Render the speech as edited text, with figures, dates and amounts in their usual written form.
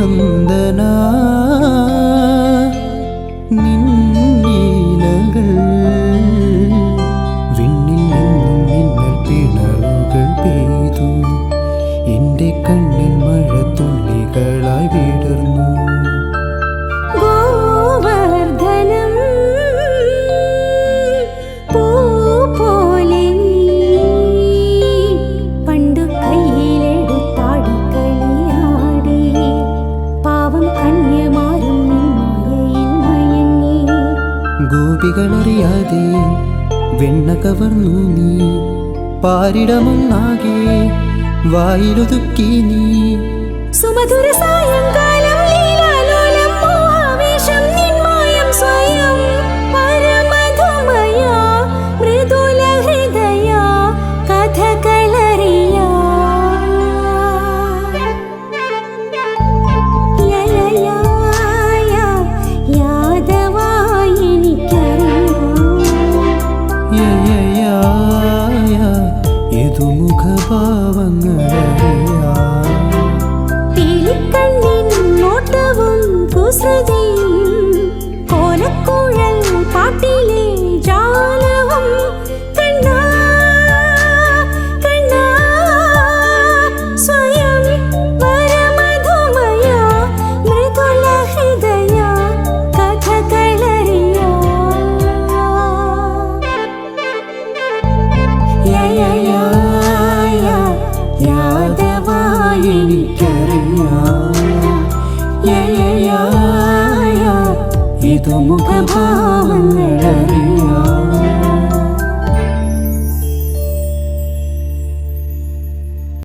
നന്ദന നിന്നീലകൾ വിണ്ണിൽ നിന്നും മിന്നൽ പിണറുകൾ പെയ്തു എൻ്റെ കണ്ണിൽ മഴത്തുള്ളികളായി വിടർന്നു ഗോപികളറിയാതെ വെണ്ണ കവർന്നു നീ പാരിടമൊന്നാകെ വായിലൊതുക്കി നീ സുമധുര സായങ്കാലം ലീലാലോലം മോഹാവേശം നിന്മായം സ്വയം പരമധുമയ മൃദുല ഹൃദയ കഥകളറിയ കോലക്കുഴൽ പാട്ടിലെ ജാലവും കണ്ണാ കണ്ണാ സ്വയം പരമധുമയ മൃദുല ഹൃദയ കഥകളറിയ യാദവായെനിക്കറിയാം ഇതു മുഖഭാവങ്ങളറിയാം